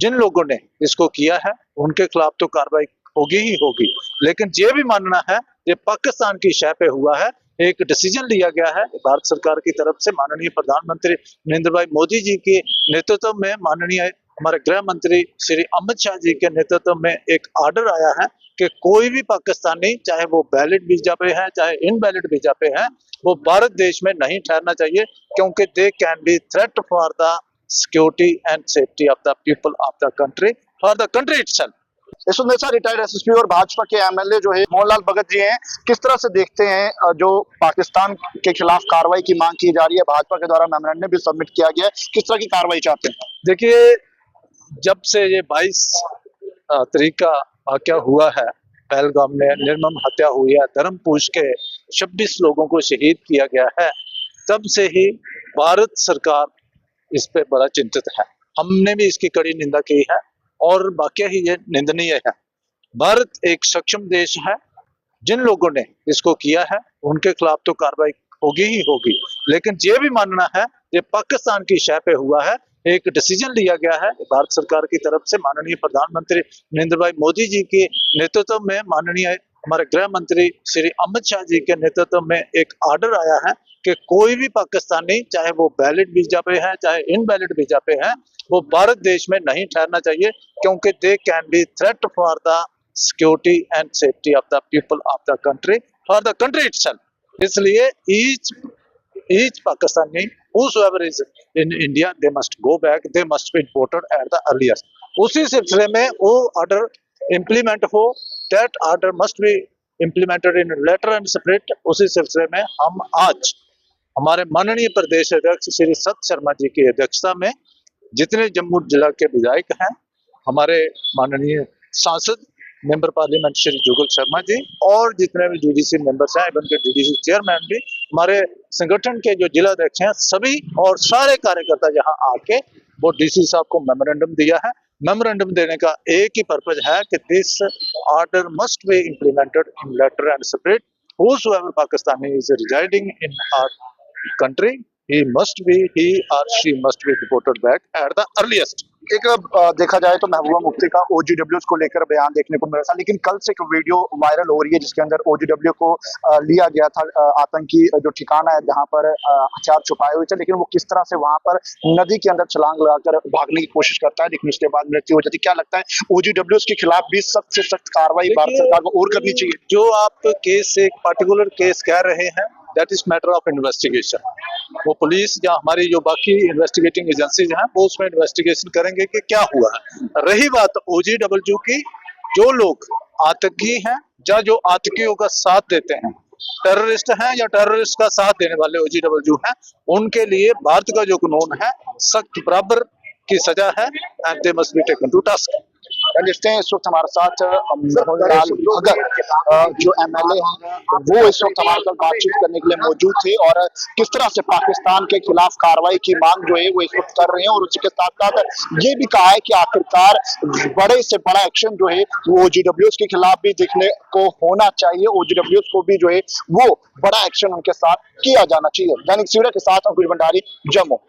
जिन लोगों ने इसको किया है उनके खिलाफ तो कार्रवाई होगी ही होगी, लेकिन ये भी मानना है ये पाकिस्तान की शह पे हुआ है। एक डिसीजन लिया गया है भारत सरकार की तरफ से, माननीय प्रधानमंत्री नरेंद्र भाई मोदी जी के नेतृत्व में, माननीय हमारे गृह मंत्री श्री अमित शाह जी के नेतृत्व में एक ऑर्डर आया है कि कोई भी पाकिस्तानी, चाहे वो वैलिड वीजा पे है चाहे इनवैलिड वीजा पे है, वो भारत देश में नहीं ठहरना चाहिए, क्योंकि they can be threat for the security and safety of the people of the country, for the country itself. Yashwant नेता रिटायर्ड एसएसपी और भाजपा के एमएलए जो है मोहनलाल भगत जी हैं, किस तरह से देखते हैं जो पाकिस्तान के खिलाफ कार्रवाई की मांग की जा रही है, भाजपा के द्वारा मेमोरेंडम भी सबमिट किया गया है, किस तरह की कार्रवाई चाहते हैं? देखिए, जब से ये 22 तारीख का वाकया हुआ है, पहलगाम में निर्मम हत्या हुई है, धर्मपूछ के 26 लोगों को शहीद किया गया है, तब से ही भारत सरकार इस पे बड़ा चिंतित है। हमने भी इसकी कड़ी निंदा की है और वाकया ही ये निंदनीय है। भारत एक सक्षम देश है, जिन लोगों ने इसको किया है उनके खिलाफ तो कार्रवाई होगी ही होगी, लेकिन ये भी मानना है ये पाकिस्तान की शह पे हुआ है। एक डिसीजन लिया गया है भारत सरकार की तरफ से, माननीय प्रधानमंत्री नरेंद्र भाई मोदी जी के नेतृत्व में, माननीय हमारे गृह मंत्री श्री अमित शाह जी के नेतृत्व में एक ऑर्डर आया है कि कोई भी पाकिस्तानी, चाहे वो वैलिड वीजा पे है चाहे इनवैलिड वीजा पे है, वो भारत देश में नहीं ठहरना चाहिए, क्योंकि they can be threat for the security and safety of the people of the country, for the country itself. इसलिए each Pakistani whosoever is in India, they must go back, they must be deported at the earliest। उसी सिलसिले में वो order implement हो, that order must be implemented in letter and spirit। उसी सिलसिले में हम आज हमारे माननीय प्रदेश अध्यक्ष श्री सत शर्मा जी की अध्यक्षता में जितने जम्मू जिला के विधायक हैं, हमारे माननीय सांसद मेंबर पार्लियामेंट श्री जुगल शर्मा जी और जितने भी डीडीसी मेंबर्स हैं, इवन के डीडीसी चेयरमैन भी, हमारे संगठन के जो जिला अध्यक्ष हैं, सभी और सारे कार्यकर्ता यहाँ आके वो डीसी साहब को मेमोरेंडम दिया है। मेमोरेंडम देने का एक ही पर्पज है कि this order must be implemented in letter and spirit. Whosoever Pakistani is residing in our country, he or she must be deported back at the earliest। एक देखा जाए तो महबूबा मुफ्ती का ओजीडब्ल्यूज को लेकर बयान देखने को मिला था, लेकिन कल से एक वीडियो वायरल हो रही है जिसके अंदर ओजीडब्ल्यू को लिया गया था आतंकी जो ठिकाना है जहां पर हथियार छुपाए हुए थे, लेकिन वो किस तरह से वहां पर नदी के अंदर छलांग लगाकर भागने की कोशिश करता है, लेकिन उसके बाद मृत्यु हो जाती है। क्या लगता है ओजीडब्ल्यूज के खिलाफ भी सख्त से सख्त कार्रवाई भारत सरकार को और करनी चाहिए? जो आप केस, एक पर्टिकुलर केस कह रहे हैं, that is matter of investigation. वो पुलिस या हमारी जो बाकी इन्वेस्टिगेटिंग एजेंसीज हैं वो उसमें इन्वेस्टिगेशन करेंगे कि क्या हुआ है। रही बात ओजीडब्ल्यू की, जो लोग आतंकी हैं या जो आतंकियों का साथ देते हैं, टेररिस्ट हैं या टेररिस्ट का साथ देने वाले ओजीडब्ल्यू हैं, उनके लिए भारत का जो कानून है सख्त बराबर की सजा है, and they must be taken to task. देखते हैं इस वक्त हमारे साथ मोहनलाल भगत जो एमएलए हैं वो इस वक्त हमारे साथ बातचीत करने के लिए मौजूद थे और किस तरह से पाकिस्तान के खिलाफ कार्रवाई की मांग जो है वो इस वक्त कर रहे हैं, और उसके साथ साथ ये भी कहा है कि आखिरकार बड़े से बड़ा एक्शन जो है वो ओजीडब्ल्यूज के खिलाफ भी देखने को होना चाहिए, ओजीडब्ल्यूज को भी जो है वो बड़ा एक्शन उनके साथ किया जाना चाहिए। दैनिक सवेरा के साथ अंकुश भंडारी, जम्मू।